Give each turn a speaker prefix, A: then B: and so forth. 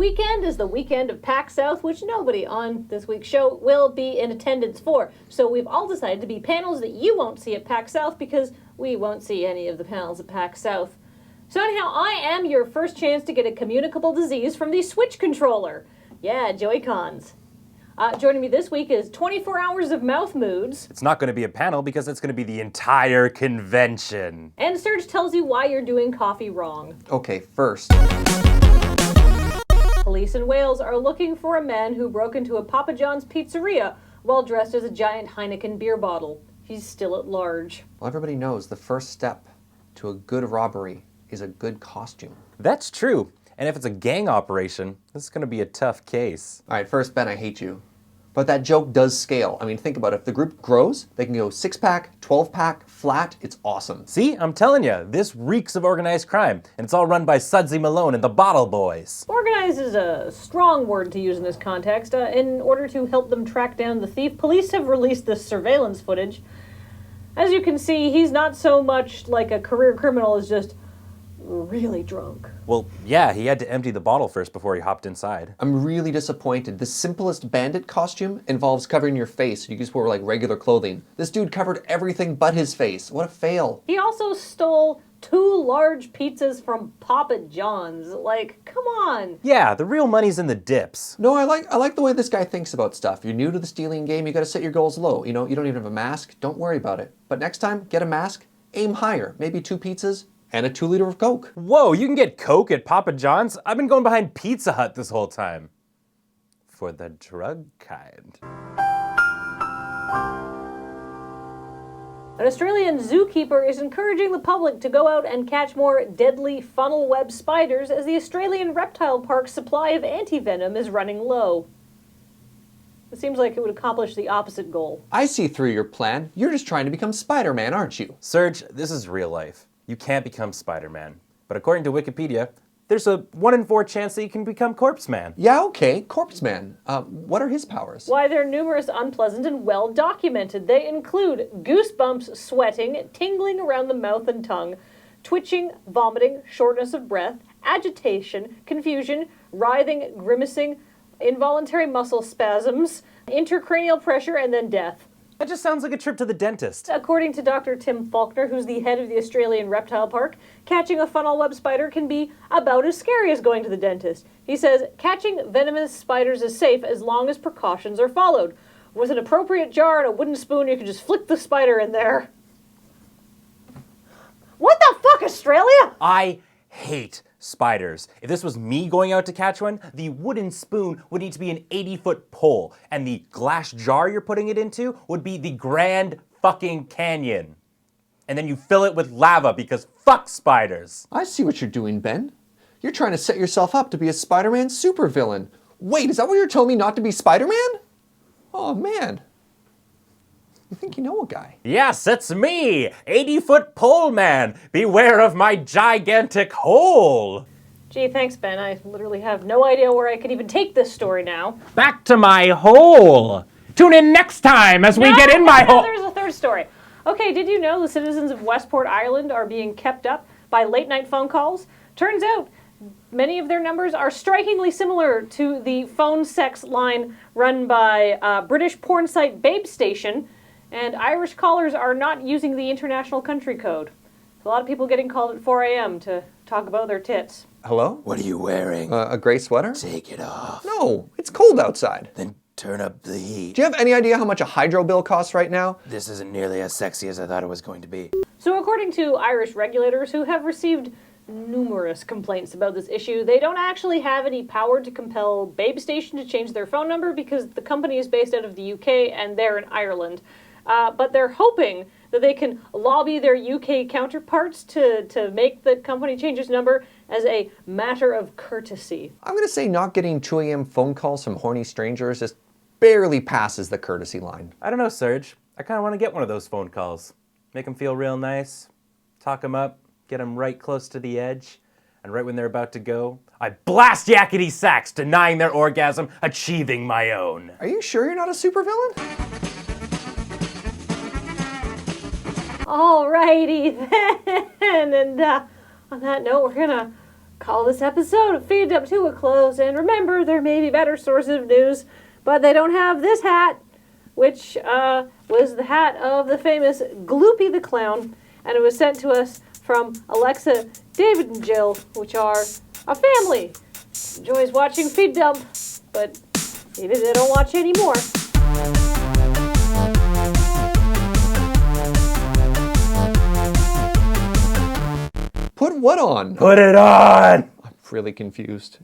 A: weekend is the weekend of PAX South, which nobody on this week's show will be in attendance for. So we've all decided to be panels that you won't see at PAX South because we won't see any of the panels at PAX South. So anyhow, I am your first chance to get a communicable disease from the Switch controller. Yeah, Joy-Cons. Joining me this week is 24 Hours of Mouth Moods.
B: It's not going to be a panel because it's going to be the entire convention.
A: And Serge tells you why you're doing coffee wrong.
C: Okay, first.
A: Police in Wales are looking for a man who broke into a Papa John's pizzeria while dressed as a giant Heineken beer bottle. He's still at large.
C: Well, everybody knows the first step to a good robbery is a good costume.
B: That's true. And if it's a gang operation, this is going to be a tough case.
C: All right, first, Ben, I hate you. But that joke does scale. I mean, think about it. If the group grows, they can go 6-pack, 12-pack, flat. It's awesome.
B: See, I'm telling you, this reeks of organized crime. And it's all run by Sudsy Malone and the Bottle Boys.
A: Organized is a strong word to use in this context. In order to help them track down the thief, police have released this surveillance footage. As you can see, he's not so much like a career criminal as just really drunk.
B: Well, yeah, he had to empty the bottle first before he hopped inside.
C: I'm really disappointed. The simplest bandit costume involves covering your face. You just wear like regular clothing. This dude covered everything but his face. What a fail.
A: He also stole 2 large pizzas from Papa John's. Like, come on.
B: Yeah, the real money's in the dips.
C: No, I like the way this guy thinks about stuff. You're new to the stealing game, you gotta set your goals low. You know, you don't even have a mask, don't worry about it. But next time, get a mask, aim higher. Maybe 2 pizzas, and a 2-liter of Coke.
B: Whoa, you can get Coke at Papa John's? I've been going behind Pizza Hut this whole time. For the drug kind.
A: An Australian zookeeper is encouraging the public to go out and catch more deadly funnel web spiders as the Australian Reptile Park's supply of anti-venom is running low. It seems like it would accomplish the opposite goal.
C: I see through your plan. You're just trying to become Spider-Man, aren't you?
B: Serge, this is real life. You can't become Spider-Man. But according to Wikipedia, there's a 1 in 4 chance that you can become Corpse Man.
C: Yeah, okay, Corpse Man. What are his powers?
A: Why, they're numerous, unpleasant, and well documented. They include goosebumps, sweating, tingling around the mouth and tongue, twitching, vomiting, shortness of breath, agitation, confusion, writhing, grimacing, involuntary muscle spasms, intracranial pressure, and then death.
B: That just sounds like a trip to the dentist.
A: According to Dr. Tim Faulkner, who's the head of the Australian Reptile Park, catching a funnel web spider can be about as scary as going to the dentist. He says, catching venomous spiders is safe as long as precautions are followed. With an appropriate jar and a wooden spoon, you can just flick the spider in there. What the fuck, Australia?
B: I hate spiders. If this was me going out to catch one, the wooden spoon would need to be an 80-foot pole, and the glass jar you're putting it into would be the Grand fucking Canyon. And then you fill it with lava because fuck spiders.
C: I see what you're doing, Ben. You're trying to set yourself up to be a Spider-Man supervillain. Wait, is that what you're telling me not to be Spider-Man? Oh, man. You think you know a guy?
B: Yes, it's me, 80-foot pole man. Beware of my gigantic hole.
A: Gee, thanks, Ben. I literally have no idea where I could even take this story now.
B: Back to my hole. Tune in next time as we get in my hole.
A: There's a third story. Okay, did you know the citizens of Westport, Ireland are being kept up by late-night phone calls? Turns out many of their numbers are strikingly similar to the phone sex line run by British porn site Babe Station, and Irish callers are not using the international country code. A lot of people getting called at 4 a.m. to talk about their tits.
C: Hello?
D: What are you wearing?
C: A gray sweater?
D: Take it off.
C: No, it's cold outside.
D: Then turn up the heat.
C: Do you have any idea how much a hydro bill costs right now?
D: This isn't nearly as sexy as I thought it was going to be.
A: So according to Irish regulators who have received numerous complaints about this issue, they don't actually have any power to compel Babe Station to change their phone number because the company is based out of the UK and they're in Ireland. But they're hoping that they can lobby their UK counterparts to make the company change its number as a matter of courtesy.
C: I'm going to say not getting 2 a.m. phone calls from horny strangers just barely passes the courtesy line.
B: I don't know, Serge. I kind of want to get one of those phone calls. Make them feel real nice, talk them up, get them right close to the edge, and right when they're about to go, I blast yakety sax, denying their orgasm, achieving my own.
C: Are you sure you're not a supervillain?
A: Alrighty then, and on that note, we're gonna call this episode of Feed Up to a close. And remember, there may be better sources of news, but they don't have this hat, which was the hat of the famous Gloopy the Clown. And it was sent to us from Alexa, David, and Jill, which are a family. Enjoys watching Feed Dump, but maybe they don't watch anymore.
C: Put what on?
B: Put it on!
C: I'm really confused.